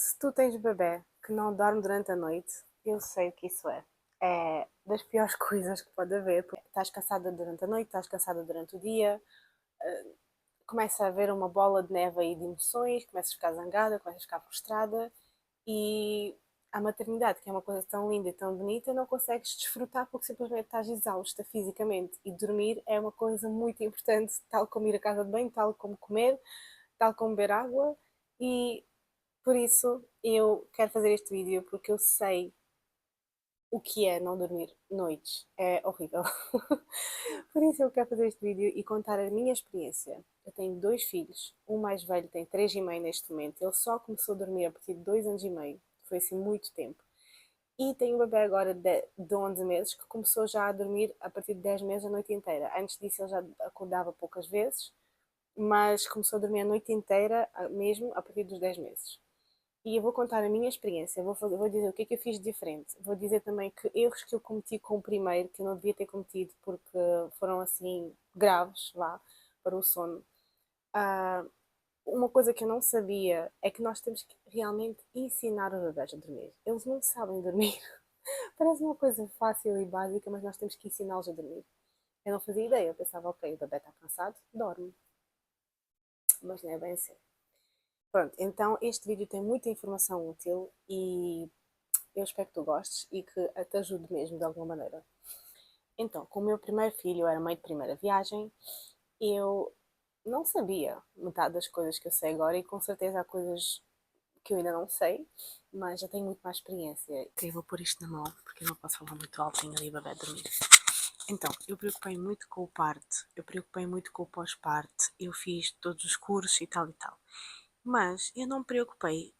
Se tu tens bebê que não dorme durante a noite, eu sei o que isso é. É das piores coisas que pode haver. Porque estás cansada durante a noite, estás cansada durante o dia, começa a haver uma bola de neve aí de emoções, começas a ficar zangada, começas a ficar frustrada e a maternidade, que é uma coisa tão linda e tão bonita, não consegues desfrutar porque simplesmente estás exausta fisicamente. E dormir é uma coisa muito importante, tal como ir à casa de banho, tal como comer, tal como beber água. E por isso eu quero fazer este vídeo porque eu sei o que é não dormir noites. É horrível. Por isso eu quero fazer este vídeo e contar a minha experiência. Eu tenho dois filhos. O mais velho tem 3 e meio neste momento. Ele só começou a dormir a partir de 2 anos e meio. Foi assim muito tempo. E tenho um bebê agora de 11 meses que começou já a dormir a partir de 10 meses a noite inteira. Antes disso ele já acordava poucas vezes, mas começou a dormir a noite inteira mesmo a partir dos 10 meses. E eu vou contar a minha experiência, vou dizer o que é que eu fiz de diferente. Vou dizer também que erros que eu cometi com o primeiro, que eu não devia ter cometido porque foram assim graves, vá, para o sono. Ah, uma coisa que eu não sabia é que nós temos que realmente ensinar os bebés a dormir. Eles não sabem dormir. Parece uma coisa fácil e básica, mas nós temos que ensiná-los a dormir. Eu não fazia ideia, eu pensava, ok, o bebê está cansado, dorme. Mas não é bem assim. Pronto, então este vídeo tem muita informação útil e eu espero que tu gostes e que te ajude mesmo de alguma maneira. Então, com o meu primeiro filho, eu era mãe de primeira viagem, eu não sabia metade das coisas que eu sei agora e com certeza há coisas que eu ainda não sei, mas já tenho muito mais experiência. Ok, vou pôr isto na mão porque eu não posso falar muito altinho ali, bebê dormir. Então, eu preocupei muito com o parto, eu preocupei muito com o pós-parto, eu fiz todos os cursos e tal e tal. Mas eu não me preocupei,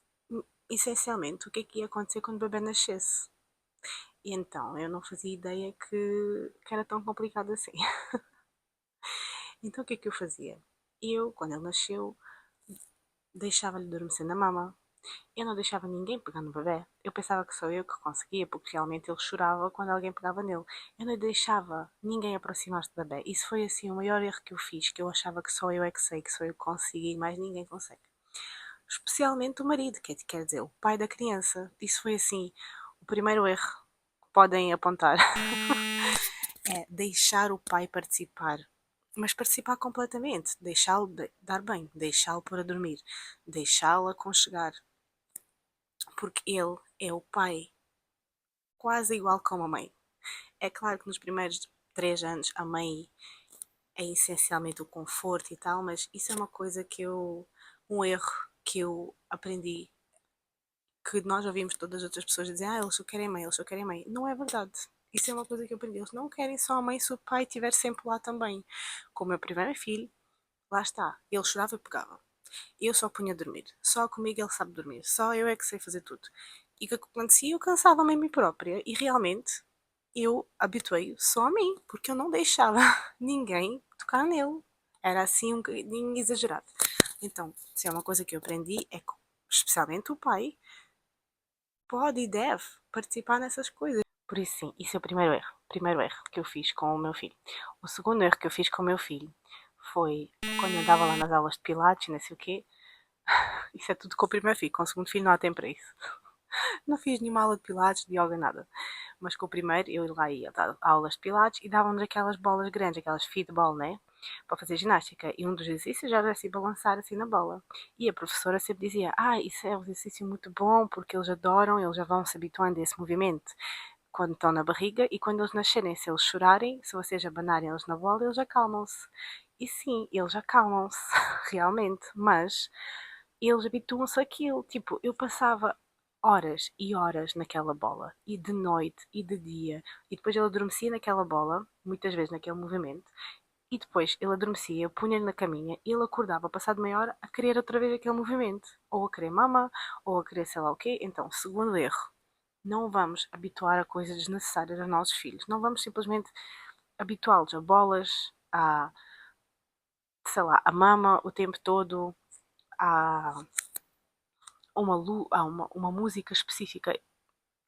essencialmente, o que ia acontecer quando o bebê nascesse. E então, eu não fazia ideia que era tão complicado assim. Então, o que eu fazia? Eu, quando ele nasceu, deixava-lhe adormecer na mama. Eu não deixava ninguém pegar no bebê. Eu pensava que só eu que conseguia, porque realmente ele chorava quando alguém pegava nele. Eu não deixava ninguém aproximar-se do bebê. Isso foi assim o maior erro que eu fiz, que eu achava que só eu é que sei, que só eu consegui e mais ninguém consegue. Especialmente o marido, quer dizer, o pai da criança. Isso foi assim o primeiro erro que podem apontar. É deixar o pai participar. Mas participar completamente, deixá-lo dar bem, deixá-lo pôr a dormir, deixá-lo aconchegar, porque ele é o pai, quase igual como a mãe. É claro que nos primeiros 3 anos a mãe é essencialmente o conforto e tal, mas isso é uma coisa um erro que eu aprendi, que nós ouvimos todas as outras pessoas dizer, eles só querem mãe, eles só querem mãe. Não é verdade. Isso é uma coisa que eu aprendi. Eles não querem só a mãe se o pai estiver sempre lá também. Com o meu primeiro filho, lá está. Ele chorava e pegava. Eu só punha a dormir. Só comigo ele sabe dormir. Só eu é que sei fazer tudo. E o que acontecia? Eu cansava-me a mim própria. E realmente eu habituei só a mim. Porque eu não deixava ninguém tocar nele. Era assim um bocadinho exagerado. Então, se é uma coisa que eu aprendi, é que especialmente o pai pode e deve participar nessas coisas. Por isso, sim, isso é o primeiro erro. Primeiro erro que eu fiz com o meu filho. O segundo erro que eu fiz com o meu filho foi quando eu andava lá nas aulas de Pilates, não sei o quê. Isso é tudo com o primeiro filho. Com o segundo filho não há tempo para isso. Não fiz nenhuma aula de Pilates, de yoga, nada. Mas com o primeiro eu lá ia dar aulas de Pilates e davam-nos aquelas bolas grandes, aquelas feedball, né? Para fazer ginástica. E um dos exercícios já era assim balançar assim na bola. E a professora sempre dizia: isso é um exercício muito bom porque eles adoram, eles já vão se habituando a esse movimento quando estão na barriga e quando eles nascerem, se eles chorarem, se vocês abanarem eles na bola, eles acalmam-se. E sim, eles acalmam-se, realmente, mas eles habituam-se àquilo. Tipo, eu passava horas e horas naquela bola, e de noite e de dia, e depois ele adormecia naquela bola, muitas vezes naquele movimento, e depois ele adormecia, eu punha-lhe na caminha, e ele acordava, passado meia hora, a querer outra vez aquele movimento, ou a querer mama, ou a querer sei lá o quê. Então, segundo erro, não vamos habituar a coisas desnecessárias aos nossos filhos, não vamos simplesmente habituá-los a bolas, a, sei lá, a mama o tempo todo, a uma música específica.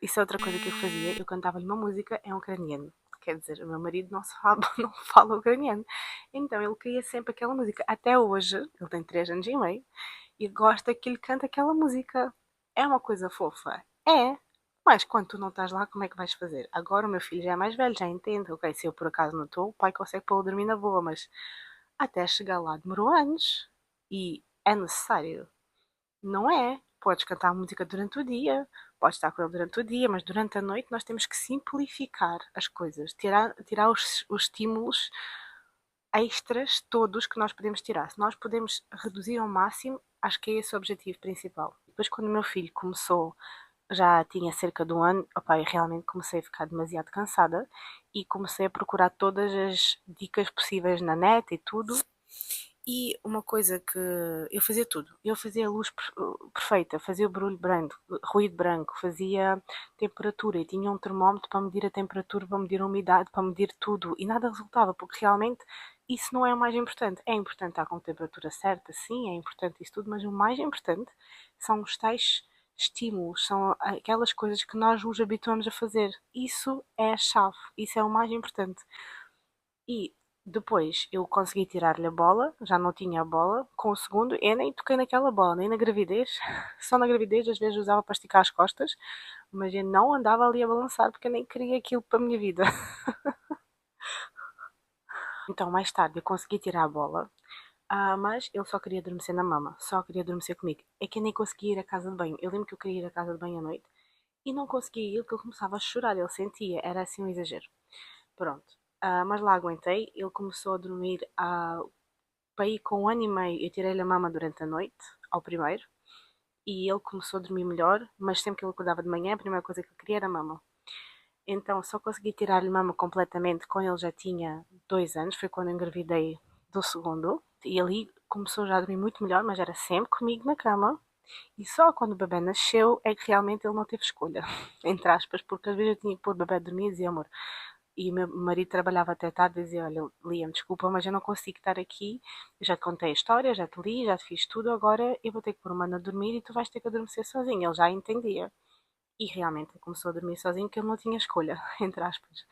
Isso é outra coisa que eu fazia. Eu cantava-lhe uma música em ucraniano. Quer dizer, o meu marido não, fala, não fala ucraniano. Então ele queria sempre aquela música. Até hoje, ele tem 3 anos e meio, e gosta que lhe cante aquela música. É uma coisa fofa? É. Mas quando tu não estás lá, como é que vais fazer? Agora o meu filho já é mais velho, já entende. Ok, se eu por acaso não estou, o pai consegue pô-lo dormir na boa, mas até chegar lá demorou anos. E é necessário. Não é. Podes cantar música durante o dia, podes estar com ele durante o dia, mas durante a noite nós temos que simplificar as coisas, tirar os estímulos extras todos que nós podemos tirar. Se nós podemos reduzir ao máximo, acho que é esse o objetivo principal. Depois, quando o meu filho começou, já tinha cerca de um ano, opa, eu realmente comecei a ficar demasiado cansada e comecei a procurar todas as dicas possíveis na net e tudo. E uma coisa que eu fazia tudo, eu fazia a luz perfeita, fazia o barulho branco, ruído branco, fazia temperatura e tinha um termómetro para medir a temperatura, para medir a umidade, para medir tudo e nada resultava, porque realmente isso não é o mais importante. É importante estar com a temperatura certa, sim, é importante isso tudo, mas o mais importante são os tais estímulos, são aquelas coisas que nós nos habituamos a fazer. Isso é a chave, isso é o mais importante. E depois eu consegui tirar-lhe a bola, já não tinha a bola, com o segundo, eu nem toquei naquela bola, nem na gravidez. Só na gravidez às vezes usava para esticar as costas, mas eu não andava ali a balançar porque eu nem queria aquilo para a minha vida. Então mais tarde eu consegui tirar a bola, mas ele só queria adormecer na mama, só queria adormecer comigo. É que eu nem conseguia ir à casa de banho. Eu lembro que eu queria ir à casa de banho à noite e não conseguia ir porque ele começava a chorar, ele sentia, era assim um exagero. Pronto. Mas lá aguentei, ele começou a dormir para ir com um ano e meio, eu tirei-lhe a mama durante a noite, ao primeiro, e ele começou a dormir melhor, mas sempre que ele acordava de manhã, a primeira coisa que ele queria era mama. Então só consegui tirar-lhe mama completamente quando ele já tinha 2 anos, foi quando eu engravidei do segundo, e ali começou já a dormir muito melhor, mas era sempre comigo na cama. E só quando o bebê nasceu é que realmente ele não teve escolha, entre aspas, porque às vezes eu tinha que pôr o bebê a dormir e dizia, amor, e o meu marido trabalhava até tarde e dizia, olha, Liam, desculpa, mas eu não consigo estar aqui, eu já te contei a história, já te li, já te fiz tudo, agora eu vou ter que pôr o mano a dormir e tu vais ter que adormecer sozinho. Ele já entendia. E realmente ele começou a dormir sozinho, que ele não tinha escolha, entre aspas.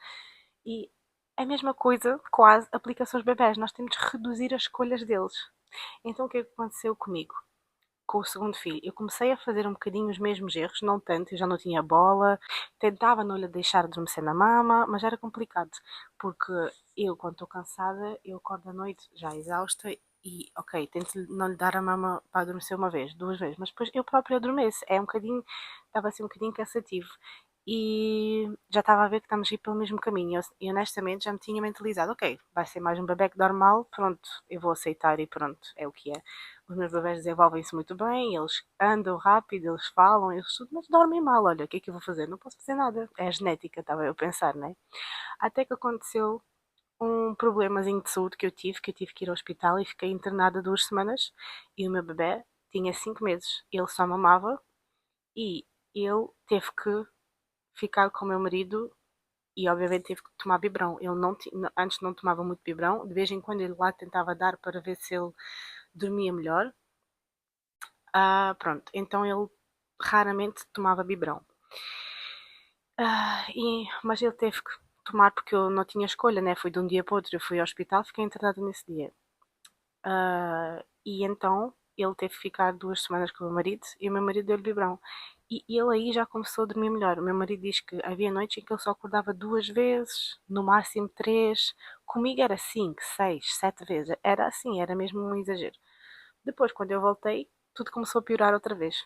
E é a mesma coisa, quase, aplicações bebés. Nós temos de reduzir as escolhas deles. Então o que é que aconteceu comigo? Com o segundo filho, eu comecei a fazer um bocadinho os mesmos erros, não tanto, eu já não tinha bola, tentava não lhe deixar adormecer na mama, mas era complicado, porque eu, quando estou cansada, eu acordo à noite já exausta e, ok, tento não lhe dar a mama para adormecer uma vez, duas vezes, mas depois eu própria adormeço, é um bocadinho, estava assim um bocadinho cansativo. E já estava a ver que estamos a ir pelo mesmo caminho. E honestamente já me tinha mentalizado, ok, vai ser mais um bebê que dorme mal, pronto, eu vou aceitar e pronto, é o que é. Os meus bebés desenvolvem-se muito bem, eles andam rápido, eles falam, eles tudo, mas dormem mal. Olha, o que é que eu vou fazer? Não posso fazer nada. É a genética, estava eu a pensar, né? Até que aconteceu um problemazinho de saúde que eu tive que ir ao hospital e fiquei internada 2 semanas. E o meu bebê tinha 5 meses. Ele só mamava e ele teve que ficar com o meu marido e obviamente teve que tomar biberão. Ele não antes não tomava muito biberão, de vez em quando ele lá tentava dar para ver se ele dormia melhor. Pronto, então ele raramente tomava biberão. Mas ele teve que tomar porque eu não tinha escolha, né? Foi de um dia para o outro. Eu fui ao hospital, fiquei internada nesse dia. E então ele teve que ficar 2 semanas com o meu marido e o meu marido deu-lhe biberão. E ele aí já começou a dormir melhor. O meu marido diz que havia noites em que ele só acordava 2 vezes, no máximo 3. Comigo era 5, 6, 7 vezes. Era assim, era mesmo um exagero. Depois, quando eu voltei, tudo começou a piorar outra vez.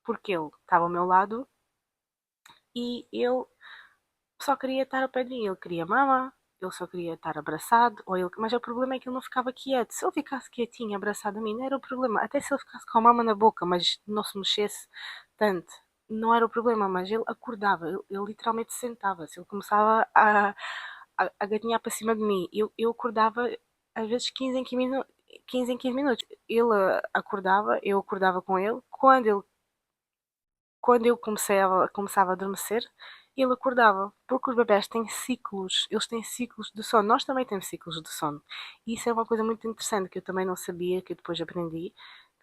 Porque ele estava ao meu lado e ele só queria estar ao pé de mim. Ele queria mama, ele só queria estar abraçado. Mas o problema é que ele não ficava quieto. Se ele ficasse quietinho, abraçado a mim, não era o problema. Até se ele ficasse com a mama na boca, mas não se mexesse tanto, não era o problema. Mas ele acordava, ele literalmente sentava-se. Ele começava a gatinhar para cima de mim. Eu acordava às vezes 15 em 15 minutos. 15 em 15 minutos. Ele acordava, eu acordava com ele. Quando eu começava a adormecer, ele acordava. Porque os bebés têm ciclos, eles têm ciclos de sono. Nós também temos ciclos de sono. E isso é uma coisa muito interessante que eu também não sabia, que eu depois aprendi,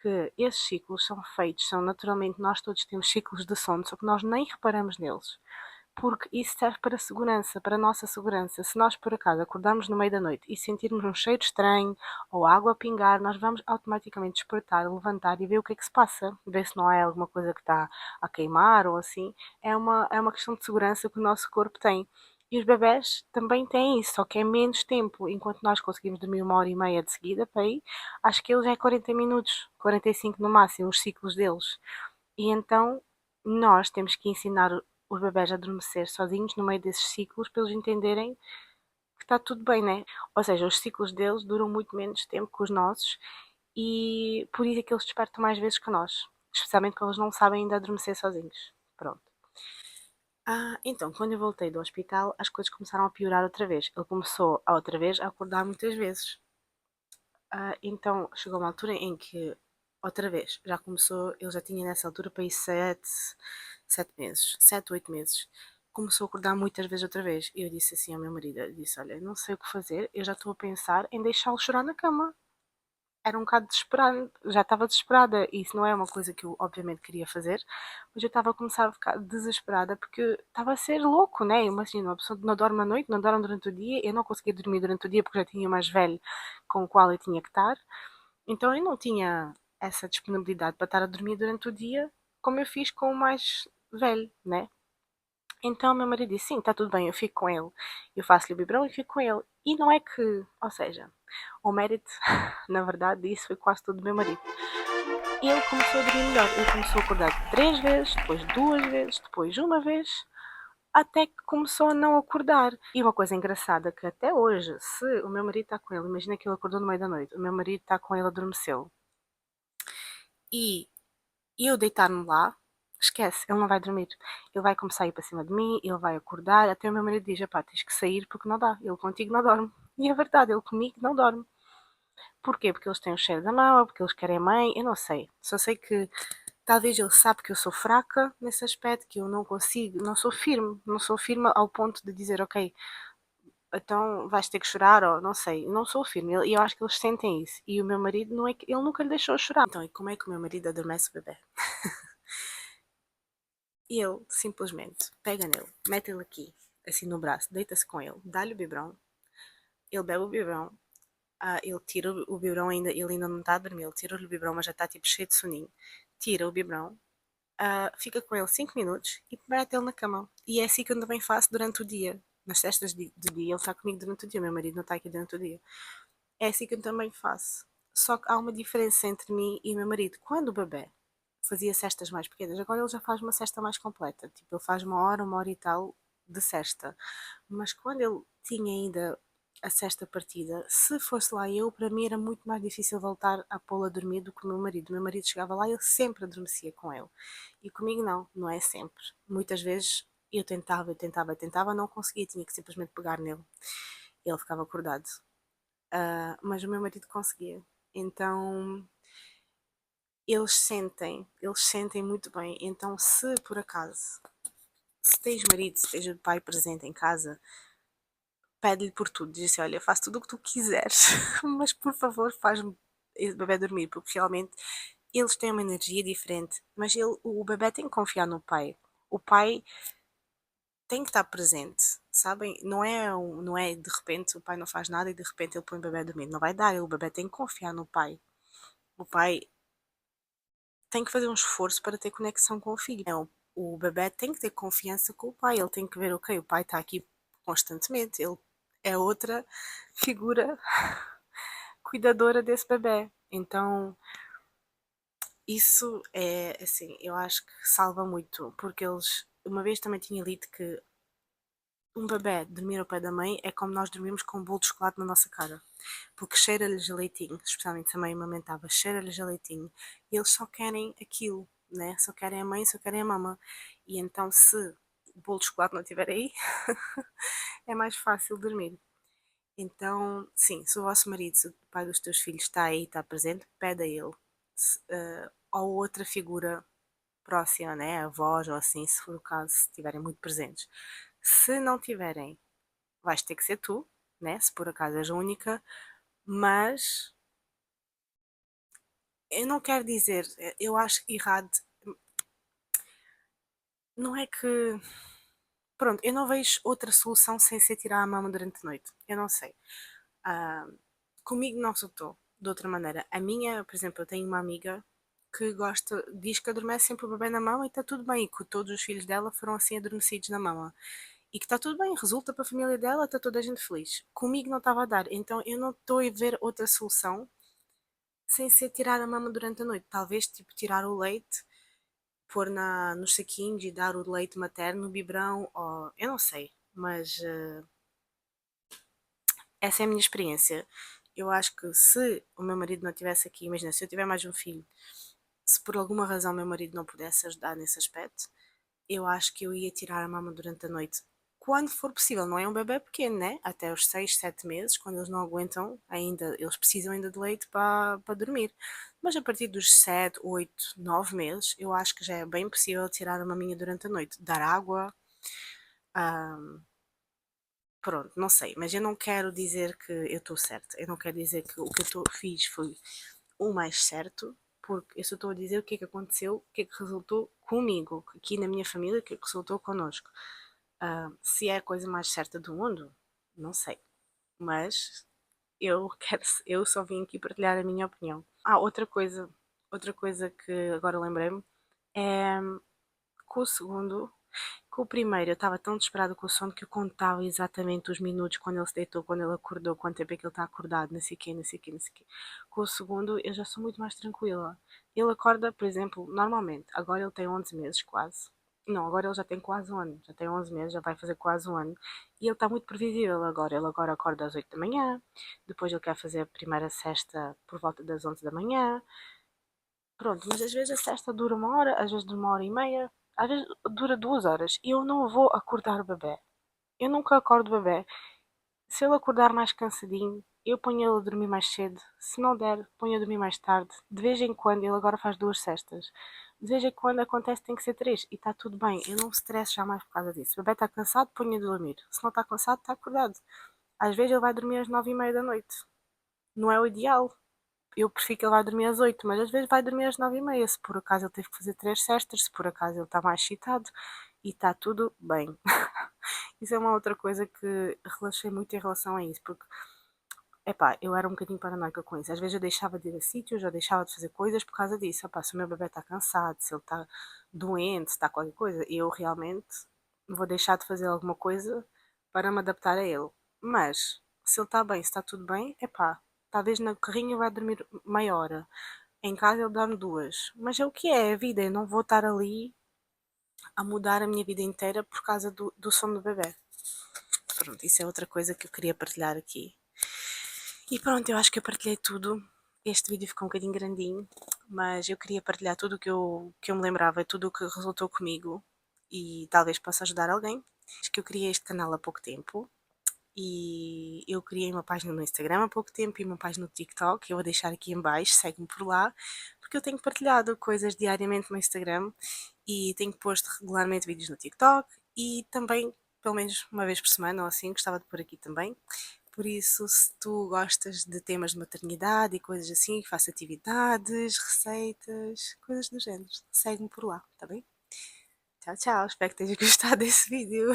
que esses ciclos são feitos, são naturalmente, nós todos temos ciclos de sono, só que nós nem reparamos neles. porque isso serve para segurança, para a nossa segurança. Se nós por acaso acordarmos no meio da noite e sentirmos um cheiro estranho ou água a pingar, nós vamos automaticamente despertar, levantar e ver o que é que se passa, ver se não é alguma coisa que está a queimar ou assim. É uma questão de segurança que o nosso corpo tem. E os bebés também têm isso, só que é menos tempo. Enquanto nós conseguimos dormir 1 hora e meia de seguida para aí, acho que eles é 40 minutos, 45 no máximo, os ciclos deles. E então nós temos que ensinar os bebés a adormecer sozinhos no meio desses ciclos para eles entenderem que está tudo bem, né? Ou seja, os ciclos deles duram muito menos tempo que os nossos e por isso é que eles despertam mais vezes que nós. Especialmente quando eles não sabem ainda adormecer sozinhos. Pronto. Então, quando eu voltei do hospital, as coisas começaram a piorar outra vez. Ele começou a outra vez a acordar muitas vezes. Então, chegou uma altura em que, outra vez, já começou, ele já tinha nessa altura para aí 7 meses, 7, 8 meses. Começou a acordar muitas vezes outra vez. E eu disse assim ao meu marido, eu disse, olha, não sei o que fazer, eu já estou a pensar em deixá-lo chorar na cama. Era um bocado desesperado, já estava desesperada, e isso não é uma coisa que eu obviamente queria fazer, mas eu estava a começar a ficar desesperada porque estava a ser louco, né? Imagina, uma pessoa não dorme à noite, não dorme durante o dia, eu não conseguia dormir durante o dia porque já tinha o mais velho com o qual eu tinha que estar, então eu não tinha essa disponibilidade para estar a dormir durante o dia como eu fiz com o mais velho, né? Então meu marido disse, sim, está tudo bem, eu fico com ele. Eu faço-lhe o biberão e fico com ele. E não é que, ou seja, o mérito, na verdade, disso foi quase todo do meu marido. E ele começou a dormir melhor. Ele começou a acordar 3 vezes, depois 2 vezes, depois uma vez, até que começou a não acordar. E uma coisa engraçada que até hoje, se o meu marido está com ele, imagina que ele acordou no meio da noite, o meu marido está com ele, adormeceu. E eu deitar-me lá, esquece, ele não vai dormir. Ele vai começar a ir para cima de mim, ele vai acordar, até o meu marido diz, pá, tens que sair porque não dá, ele contigo não dorme. E é verdade, ele comigo não dorme. Porquê? Porque eles têm o cheiro da mão, porque eles querem mãe, eu não sei. Só sei que talvez ele sabe que eu sou fraca nesse aspecto, que eu não consigo, não sou firme ao ponto de dizer, ok, então vais ter que chorar, ou não sei, não sou firme, e eu acho que eles sentem isso. E o meu marido, não é que, ele nunca lhe deixou chorar. Então, e como é que o meu marido adormece o bebê? E ele simplesmente pega nele, mete ele aqui, assim no braço, deita-se com ele, dá-lhe o biberão, ele bebe o biberão, ele tira o biberão ainda, ele ainda não está a dormir, ele tira-lhe o biberão, mas já está tipo cheio de soninho, tira o biberão, fica com ele 5 minutos e mete ele na cama. E é assim que eu também faço durante o dia. Nas cestas de dia, ele está comigo durante o dia, o meu marido não está aqui durante o dia. É assim que eu também faço. Só que há uma diferença entre mim e o meu marido. Quando o bebê fazia cestas mais pequenas, agora ele já faz uma cesta mais completa. Tipo, ele faz 1 hora e tal de cesta. Mas quando ele tinha ainda a cesta partida, se fosse lá eu, para mim era muito mais difícil voltar a pô-lo a dormir do que o meu marido. O meu marido chegava lá e ele sempre adormecia com ele. E comigo não, não é sempre. Muitas vezes eu tentava, não conseguia, tinha que simplesmente pegar nele. Ele ficava acordado. Mas o meu marido conseguia. Então eles sentem muito bem. Então, se por acaso, se tens marido, se tens o pai presente em casa, pede-lhe por tudo. Diz assim: olha, faço tudo o que tu quiseres, mas por favor, faz-me esse bebê dormir, porque realmente eles têm uma energia diferente. Mas o bebê tem que confiar no pai. O pai tem que estar presente, sabem? Não é de repente o pai não faz nada e de repente ele põe o bebê a dormir. Não vai dar, o bebê tem que confiar no pai. O pai tem que fazer um esforço para ter conexão com o filho. O bebê tem que ter confiança com o pai, ele tem que ver, ok, o pai está aqui constantemente, ele é outra figura cuidadora desse bebê. Então, isso é, assim, eu acho que salva muito, porque eles, uma vez também tinha lido que um bebê dormir ao pé da mãe é como nós dormimos com um bolo de chocolate na nossa cara, porque cheira-lhes a leitinho, especialmente se a mãe amamentava, cheira-lhes a leitinho, e eles só querem aquilo, né? Só querem a mãe, só querem a mama. E então, se o bolo de chocolate não estiver aí, é mais fácil dormir. Então, sim, se o vosso marido, se o pai dos teus filhos está aí, está presente, pede a ele. Ou outra figura próxima, né? Avós ou assim, se for o caso, se estiverem muito presentes. Se não tiverem, vais ter que ser tu, né? Se por acaso és a única, mas eu não quero dizer, eu acho errado, não é que Pronto, eu não vejo outra solução sem ser tirar a mama durante a noite. Eu não sei. Ah, comigo não resultou de outra maneira. A minha, por exemplo, eu tenho uma amiga que gosta, diz que adormece sempre o bebê na mama e está tudo bem, e que todos os filhos dela foram assim adormecidos na mama. E que está tudo bem, resulta para a família dela, está toda a gente feliz. Comigo não estava a dar, então eu não estou a ver outra solução sem ser tirar a mama durante a noite. Talvez, tipo, tirar o leite, pôr nos saquinhos e dar o leite materno, no biberão, ou eu não sei, mas essa é a minha experiência. Eu acho que se o meu marido não estivesse aqui, imagina, se eu tiver mais um filho, se por alguma razão meu marido não pudesse ajudar nesse aspecto, eu acho que eu ia tirar a mama durante a noite. Quando for possível, não é um bebê pequeno, né? Até os 6 7 meses, quando eles não aguentam ainda, eles precisam ainda de leite para dormir. Mas a partir dos 7 8 9 meses, eu acho que já é bem possível tirar a maminha durante a noite. Dar água, ah, pronto, não sei. Mas eu não quero dizer que eu estou certa. Eu não quero dizer que o que fiz foi o mais certo, porque eu só estou a dizer o que é que aconteceu, o que é que resultou comigo, aqui na minha família, o que é que resultou connosco. Se é a coisa mais certa do mundo, não sei. Mas eu só vim aqui partilhar a minha opinião. Outra coisa que agora lembrei-me é que o segundo, que o primeiro eu estava tão desesperada com o sono que eu contava exatamente os minutos quando ele se deitou, quando ele acordou, quanto tempo é que ele está acordado, não sei o quê, não sei o quê, não sei o quê. Com o segundo eu já sou muito mais tranquila. Ele acorda, por exemplo, normalmente, agora ele tem 11 meses quase. Não, agora ele já tem quase um ano, já tem 11 meses, já vai fazer quase um ano. E ele está muito previsível agora. Ele agora acorda às 8 da manhã, depois ele quer fazer a primeira cesta por volta das 11 da manhã. Pronto, mas às vezes a cesta dura uma hora, às vezes dura uma hora e meia, às vezes dura 2 horas e eu não vou acordar o bebê. Eu nunca acordo o bebê. Se ele acordar mais cansadinho, eu ponho ele a dormir mais cedo. Se não der, ponho a dormir mais tarde. De vez em quando, ele agora faz 2 cestas. De vez em quando acontece, tem que ser 3 e está tudo bem. Eu não me estresso jamais por causa disso. O bebê está cansado, ponho a dormir. Se não está cansado, está acordado. Às vezes ele vai dormir às 9h30 da noite. Não é o ideal, eu prefiro que ele vá dormir às 8, mas às vezes vai dormir às 9h30, se por acaso ele teve que fazer 3 cestas, se por acaso ele está mais excitado e está tudo bem. Isso é uma outra coisa que relaxei muito em relação a isso, porque, epá, eu era um bocadinho paranoica com isso. Às vezes eu deixava de ir a sítios, eu deixava de fazer coisas por causa disso. Epá, se o meu bebê está cansado, se ele está doente, se está qualquer coisa, eu realmente vou deixar de fazer alguma coisa para me adaptar a ele. Mas, se ele está bem, se está tudo bem, epá, talvez na carrinha vai dormir meia hora. Em casa ele dá-me 2. Mas é o que é a vida. Eu não vou estar ali a mudar a minha vida inteira por causa do sono do bebê. Pronto, isso é outra coisa que eu queria partilhar aqui. E pronto, eu acho que eu partilhei tudo. Este vídeo ficou um bocadinho grandinho, mas eu queria partilhar tudo o que eu me lembrava, tudo o que resultou comigo e talvez possa ajudar alguém. Acho que eu criei este canal há pouco tempo e eu criei uma página no Instagram há pouco tempo e uma página no TikTok. Eu vou deixar aqui em baixo, segue-me por lá, porque eu tenho partilhado coisas diariamente no Instagram e tenho posto regularmente vídeos no TikTok e também, pelo menos uma vez por semana ou assim, gostava de pôr aqui também. Por isso, se tu gostas de temas de maternidade e coisas assim, faço atividades, receitas, coisas do género, segue-me por lá, tá bem? Tchau, tchau, espero que tenhas gostado desse vídeo.